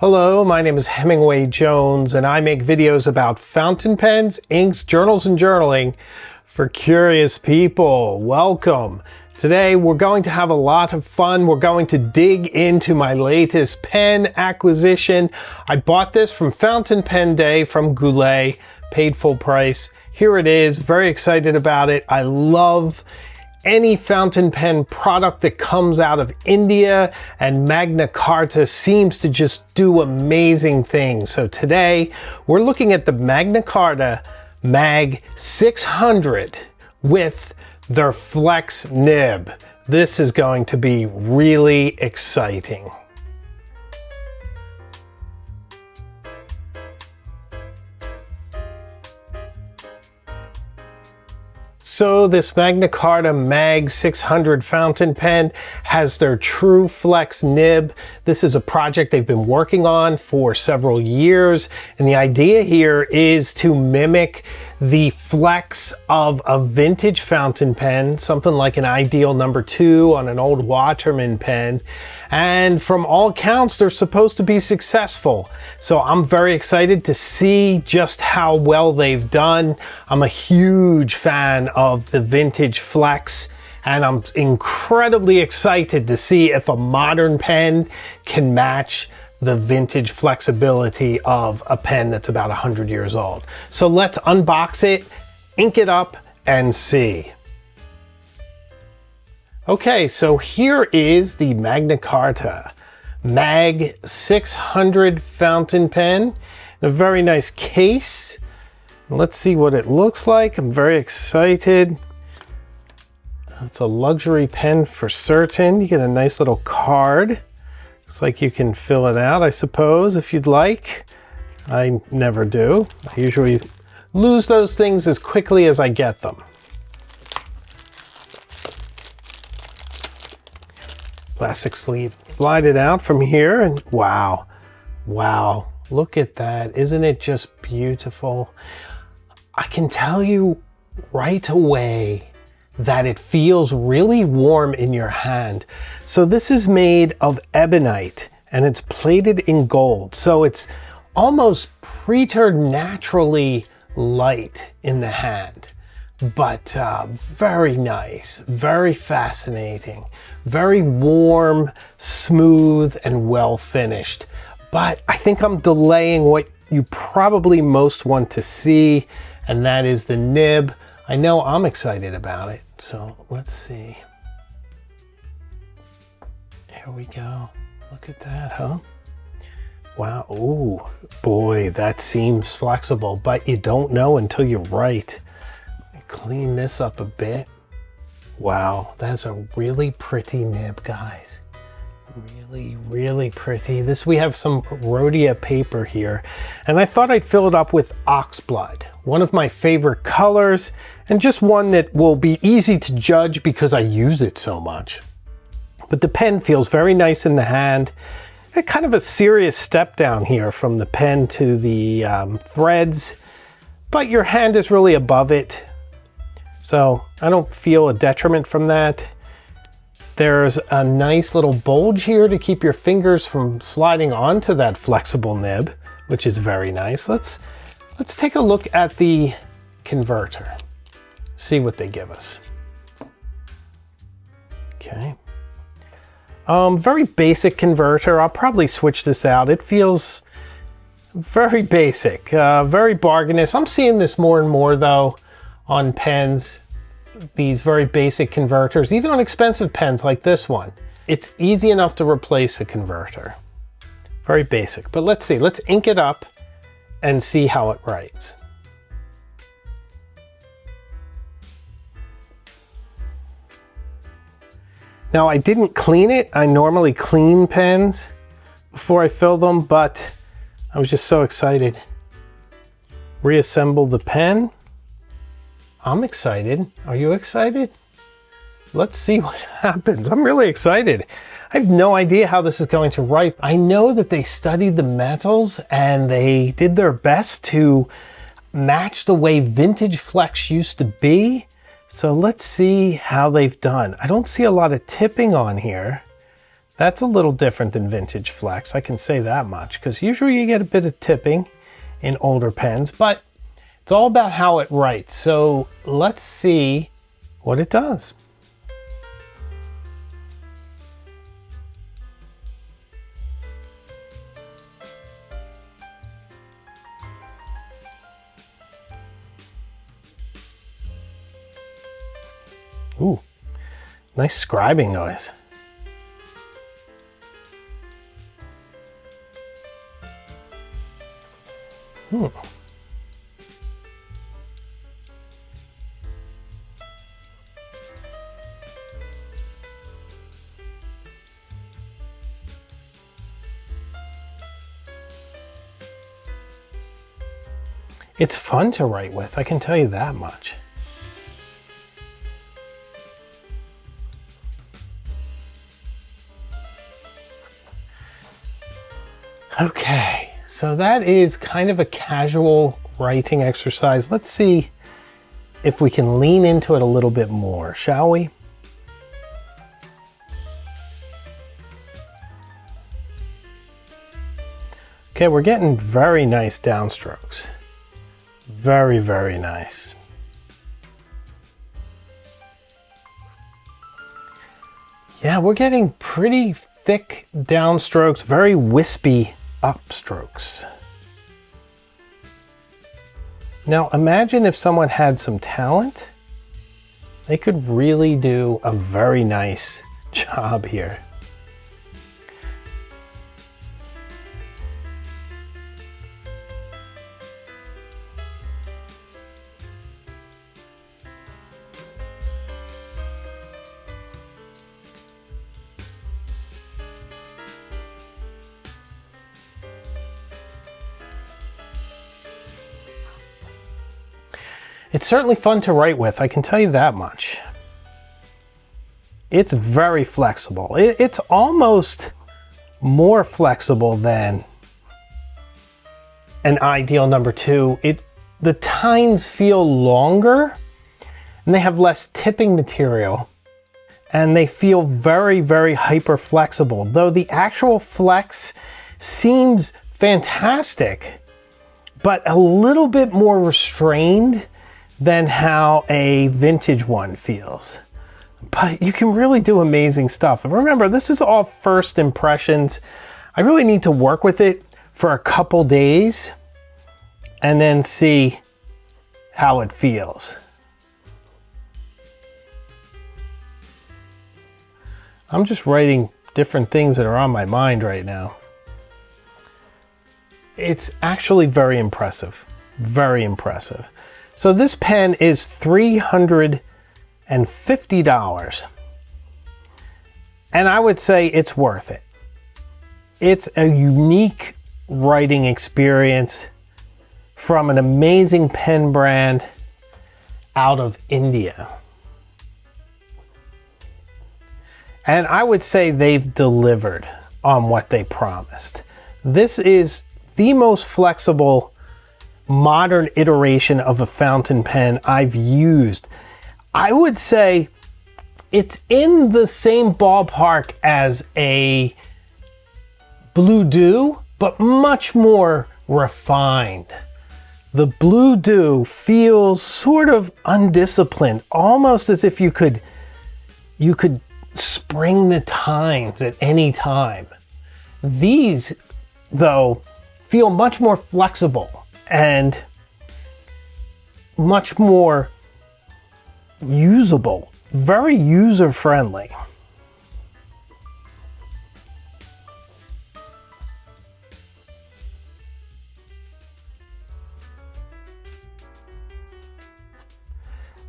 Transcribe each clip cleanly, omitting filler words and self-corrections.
Hello, my name is Hemingway Jones and I make videos about fountain pens, inks, journals, and journaling for curious people. Welcome. Today we're going to have a lot of fun. We're going to dig into my latest pen acquisition. I bought this from Fountain Pen Day from Goulet, paid full price. Here it is, very excited about it. I love any fountain pen product that comes out of India, and Magna Carta seems to just do amazing things. So today we're looking at the Magna Carta Mag 600 with their flex nib. This is going to be really exciting. So this Magna Carta Mag 600 fountain pen has their true flex nib. This is a project they've been working on for several years, and the idea here is to mimic the flex of a vintage fountain pen, something like an Ideal number 2 on an old Waterman pen. And from all accounts, they're supposed to be successful. So I'm very excited to see just how well they've done. I'm a huge fan of the vintage flex, and I'm incredibly excited to see if a modern pen can match the vintage flexibility of a pen that's about 100 years old. So let's unbox it, ink it up, and see. Okay, so here is the Magna Carta Mag 600 fountain pen. A very nice case. Let's see what it looks like. I'm very excited. It's a luxury pen for certain. You get a nice little card. Looks like you can fill it out, I suppose, if you'd like. I never do. I usually lose those things as quickly as I get them. Plastic sleeve. Slide it out from here and wow. Wow. Look at that. Isn't it just beautiful? I can tell you right away that it feels really warm in your hand. So this is made of ebonite and it's plated in gold. So it's almost preternaturally light in the hand, but very nice, very fascinating, very warm, smooth, and well finished. But I think I'm delaying what you probably most want to see, and that is the nib. I know I'm excited about it, so let's see. Here we go. Look at that, huh? Wow, ooh, boy, that seems flexible, but you don't know until you write. Clean this up a bit. Wow, that's a really pretty nib, guys. Really, really pretty. We have some Rhodia paper here, and I thought I'd fill it up with oxblood, one of my favorite colors, and just one that will be easy to judge because I use it so much. But the pen feels very nice in the hand. Kind of a serious step down here from the pen to the threads, but your hand is really above it. So I don't feel a detriment from that. There's a nice little bulge here to keep your fingers from sliding onto that flexible nib, which is very nice. Let's take a look at the converter. See what they give us. Okay. Very basic converter. I'll probably switch this out. It feels very basic, very bargainous. I'm seeing this more and more though on pens, these very basic converters, even on expensive pens like this one. It's easy enough to replace a converter. Very basic, but let's see, let's ink it up and see how it writes. Now I didn't clean it. I normally clean pens before I fill them, but I was just so excited. Reassemble the pen. I'm excited. Are you excited? Let's see what happens. I'm really excited. I have no idea how this is going to write. I know that they studied the metals and they did their best to match the way vintage flex used to be. So let's see how they've done. I don't see a lot of tipping on here. That's a little different than vintage flex, I can say that much, because usually you get a bit of tipping in older pens, but it's all about how it writes. So let's see what it does. Ooh, nice scribing noise. It's fun to write with, I can tell you that much. Okay, so that is kind of a casual writing exercise. Let's see if we can lean into it a little bit more, shall we? Okay, we're getting very nice downstrokes. Very, very nice. Yeah, we're getting pretty thick downstrokes, very wispy upstrokes. Now imagine if someone had some talent, they could really do a very nice job here. It's certainly fun to write with, I can tell you that much. It's very flexible. It's almost more flexible than an Ideal number 2. The tines feel longer and they have less tipping material and they feel very, very hyper flexible, though the actual flex seems fantastic, but a little bit more restrained than how a vintage one feels. But you can really do amazing stuff. And remember, this is all first impressions. I really need to work with it for a couple days and then see how it feels. I'm just writing different things that are on my mind right now. It's actually very impressive. Very impressive. So this pen is $350. And I would say it's worth it. It's a unique writing experience from an amazing pen brand out of India. And I would say they've delivered on what they promised. This is the most flexible modern iteration of a fountain pen I've used. I would say it's in the same ballpark as a Blue Dew, but much more refined. The Blue Dew feels sort of undisciplined, almost as if you could spring the tines at any time. These, though, feel much more flexible and much more usable, very user-friendly.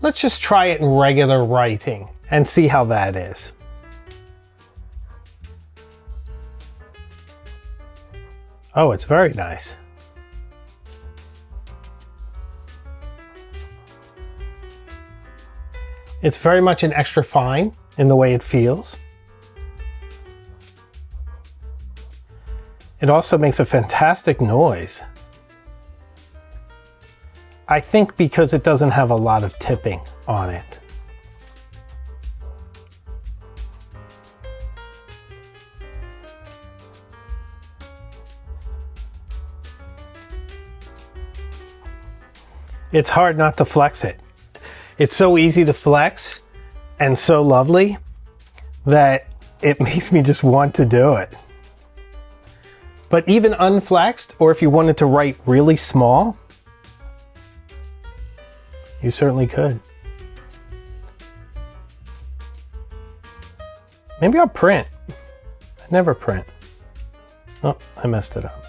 Let's just try it in regular writing and see how that is. Oh, it's very nice. It's very much an extra fine in the way it feels. It also makes a fantastic noise. I think because it doesn't have a lot of tipping on it. It's hard not to flex it. It's so easy to flex and so lovely that it makes me just want to do it. But even unflexed, or if you wanted to write really small, you certainly could. Maybe I'll print. I never print. Oh, I messed it up.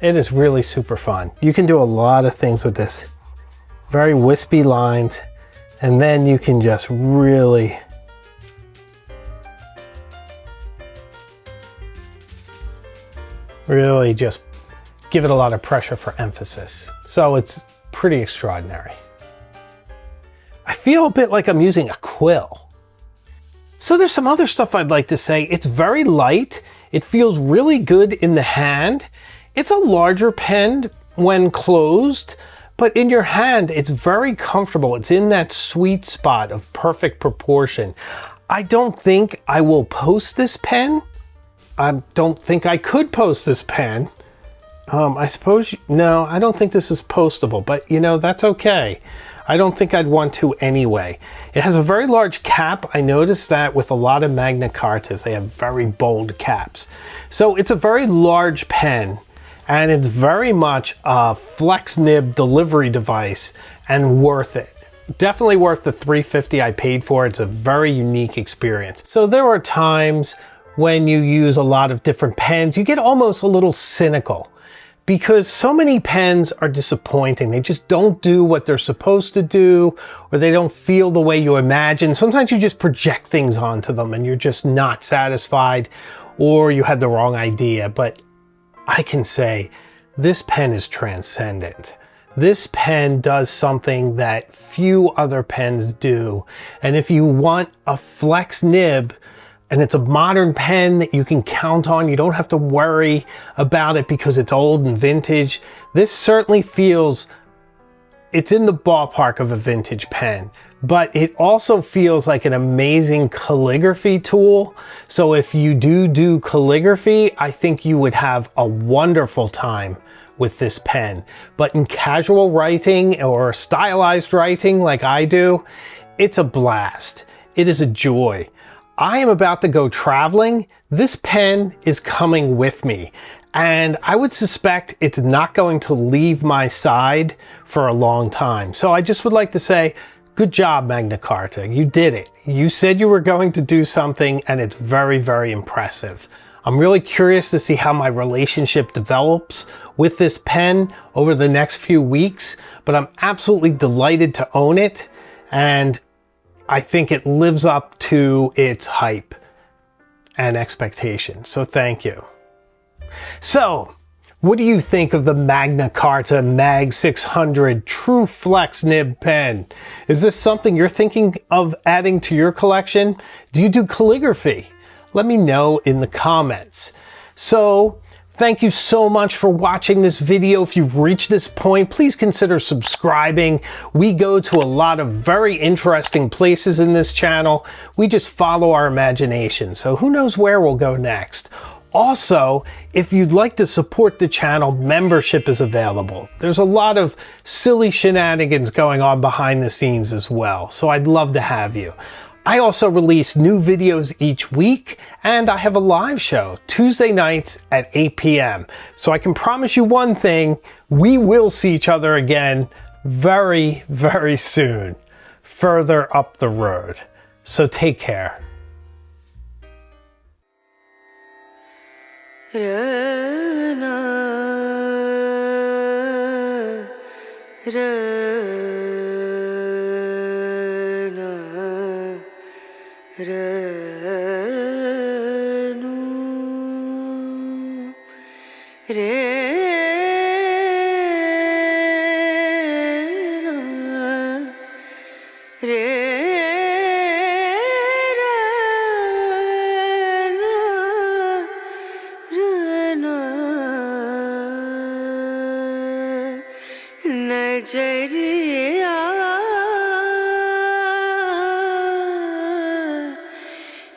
It is really super fun. You can do a lot of things with this. Very wispy lines, and then you can just really just give it a lot of pressure for emphasis. So it's pretty extraordinary. I feel a bit like I'm using a quill. So there's some other stuff I'd like to say. It's very light. It feels really good in the hand. It's a larger pen when closed, but in your hand, it's very comfortable. It's in that sweet spot of perfect proportion. I don't think I will post this pen. I don't think I could post this pen. I suppose, no, I don't think this is postable, but you know, that's okay. I don't think I'd want to anyway. It has a very large cap. I noticed that with a lot of Magna Cartas, they have very bold caps. So it's a very large pen, and it's very much a flex nib delivery device and worth it. Definitely worth the $350 I paid for. It's a very unique experience. So there are times when you use a lot of different pens, you get almost a little cynical because so many pens are disappointing. They just don't do what they're supposed to do, or they don't feel the way you imagine. Sometimes you just project things onto them and you're just not satisfied, or you had the wrong idea. But I can say this pen is transcendent. This pen does something that few other pens do. And if you want a flex nib, and it's a modern pen that you can count on, you don't have to worry about it because it's old and vintage, this certainly feels, it's in the ballpark of a vintage pen. But it also feels like an amazing calligraphy tool. So if you do calligraphy, I think you would have a wonderful time with this pen. But in casual writing or stylized writing like I do, it's a blast. It is a joy. I am about to go traveling. This pen is coming with me, and I would suspect it's not going to leave my side for a long time. So I just would like to say, good job, Magna Carta. You did it. You said you were going to do something, and it's very, very impressive. I'm really curious to see how my relationship develops with this pen over the next few weeks, but I'm absolutely delighted to own it, and I think it lives up to its hype and expectation. So thank you. So, what do you think of the Magna Carta Mag 600 True Flex Nib pen? Is this something you're thinking of adding to your collection? Do you do calligraphy? Let me know in the comments. So, thank you so much for watching this video. If you've reached this point, please consider subscribing. We go to a lot of very interesting places in this channel. We just follow our imagination. So who knows where we'll go next. Also, if you'd like to support the channel, membership is available. There's a lot of silly shenanigans going on behind the scenes as well. So I'd love to have you. I also release new videos each week, and I have a live show Tuesday nights at 8 p.m. So I can promise you one thing, we will see each other again very, very soon, further up the road. So take care. नजरिया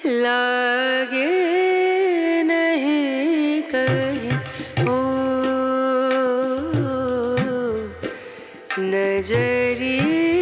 लागे नहीं जय जय री